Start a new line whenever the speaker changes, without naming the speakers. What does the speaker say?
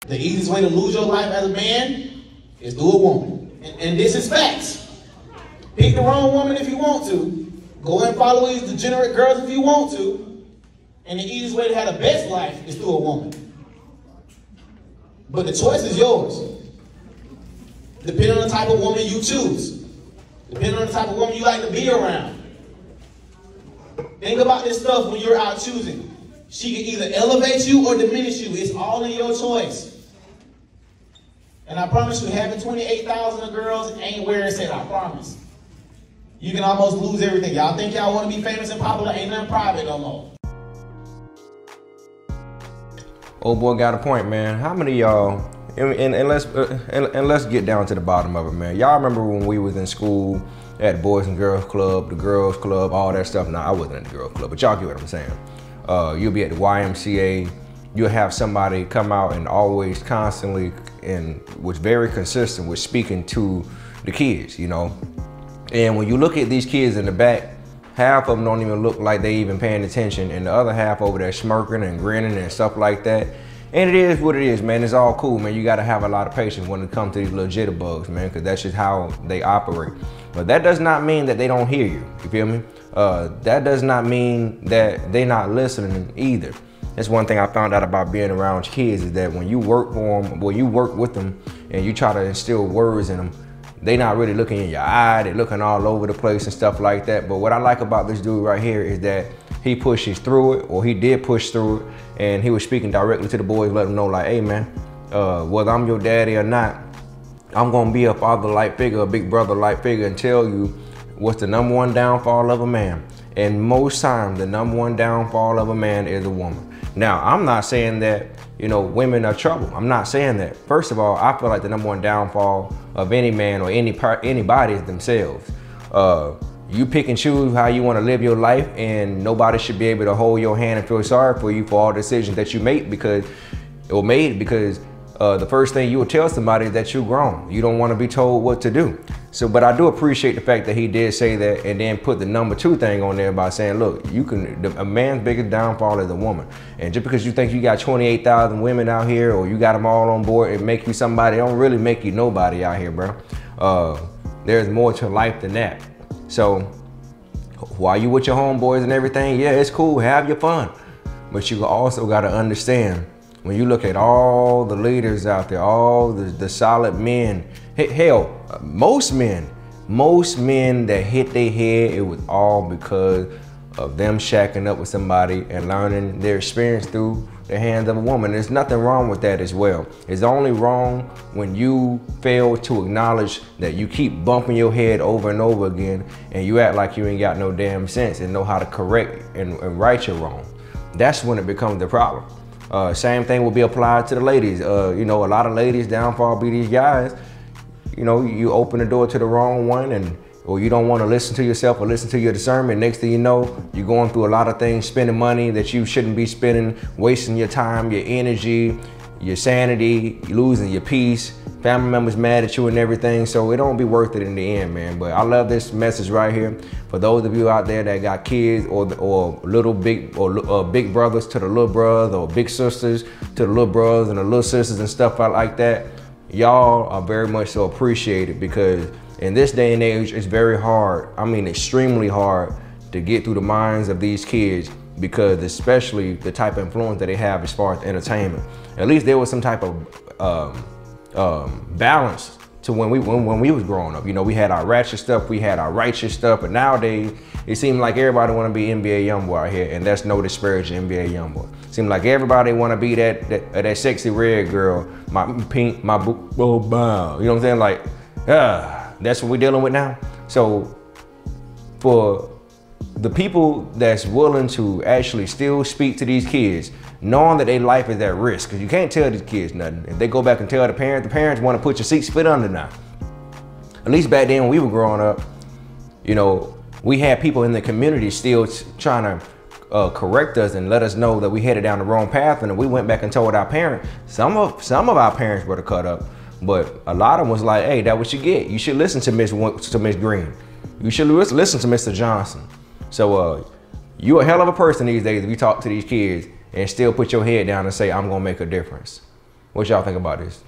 The easiest way to lose your life as a man is through a woman. And this is facts. Pick the wrong woman if you want to. Go and follow these degenerate girls if you want to. And the easiest way to have the best life is through a woman. But the choice is yours. Depending on the type of woman you choose. Depending on the type of woman you like to be around. Think about this stuff when you're out choosing. She can either elevate you or diminish you. It's all in your choice. And I promise you, having 28,000 girls ain't where it's at, I promise. You can almost lose everything. Y'all think y'all want to be famous and popular, ain't nothing private no more.
Old boy got a point, man. How many of y'all, and let's get down to the bottom of it, man. Y'all remember when we was in school at the Boys and Girls Club, the Girls Club, all that stuff? Nah, I wasn't in the Girls Club, but y'all get what I'm saying. You'll be at the YMCA, you'll have somebody come out and always constantly and was very consistent with speaking to the kids, you know? And when you look at these kids in the back, half of them don't even look like they even paying attention, and the other half over there smirking and grinning and stuff like that. And it is what it is, man. It's all cool, man. You gotta have a lot of patience when it comes to these little jitterbugs, man, because that's just how they operate. But that does not mean that they don't hear you, you feel me? That does not mean that they not listening either. That's one thing I found out about being around kids, is that when you work for them, when you work with them and you try to instill words in them, they not really looking in your eye, they looking all over the place and stuff like that. But what I like about this dude right here is that he pushes through it, or he did push through it, and he was speaking directly to the boys, let them know like, hey man, whether I'm your daddy or not, I'm gonna be a father-like figure, a big brother-like figure, and tell you what's the #1 downfall of a man. And most times, the #1 downfall of a man is a woman. Now, I'm not saying that, you know, women are trouble. I'm not saying that. First of all, I feel like the #1 downfall of any man or anybody is themselves. You pick and choose how you want to live your life, and nobody should be able to hold your hand and feel sorry for you for all decisions that you make because the first thing you will tell somebody is that you're grown. You don't want to be told what to do. So, but I do appreciate the fact that he did say that, and then put the #2 thing on there by saying, look, a man's biggest downfall is a woman. And just because you think you got 28,000 women out here, or you got them all on board and make you somebody, don't really make you nobody out here, bro. There's more to life than that. So while you with your homeboys and everything, yeah, it's cool, have your fun. But you also gotta understand, when you look at all the leaders out there, all the solid men, hell, most men that hit their head, it was all because of them shacking up with somebody and learning their experience through the hands of a woman. There's nothing wrong with that as well. It's only wrong when you fail to acknowledge that you keep bumping your head over and over again, and you act like you ain't got no damn sense and know how to correct and right your wrong. That's when it becomes the problem. Same thing will be applied to the ladies. You know, a lot of ladies' downfall be these guys. You know, you open the door to the wrong one, or you don't want to listen to yourself or listen to your discernment. Next thing you know, you're going through a lot of things, spending money that you shouldn't be spending, wasting your time, your energy, your sanity, losing your peace, family members mad at you and everything. So it don't be worth it in the end, man. But I love this message right here. For those of you out there that got kids, or big brothers to the little brothers, or big sisters to the little brothers and the little sisters and stuff like that, y'all are very much so appreciated, because in this day and age, it's very hard, I mean extremely hard, to get through the minds of these kids, because especially the type of influence that they have as far as entertainment. At least there was some type of balance to when we was growing up. You know, we had our ratchet stuff, we had our righteous stuff, but nowadays it seems like everybody want to be NBA YoungBoy out here, and that's no disparage to NBA YoungBoy. Seems like everybody want to be that sexy red girl, my pink, my bow. You know what I'm saying? Like, that's what we're dealing with now. So for the people that's willing to actually still speak to these kids, knowing that their life is at risk, because you can't tell these kids nothing. If they go back and tell the parents want to put your 6 feet under now. At least back then when we were growing up, you know, we had people in the community still trying to correct us and let us know that we headed down the wrong path, and we went back and told our parents. Some of our parents were cut up, but a lot of them was like, hey, that's what you get. You should listen to Miss Green. You should listen to Mr. Johnson. So you a hell of a person these days if you talk to these kids and still put your head down and say, I'm gonna make a difference. What y'all think about this?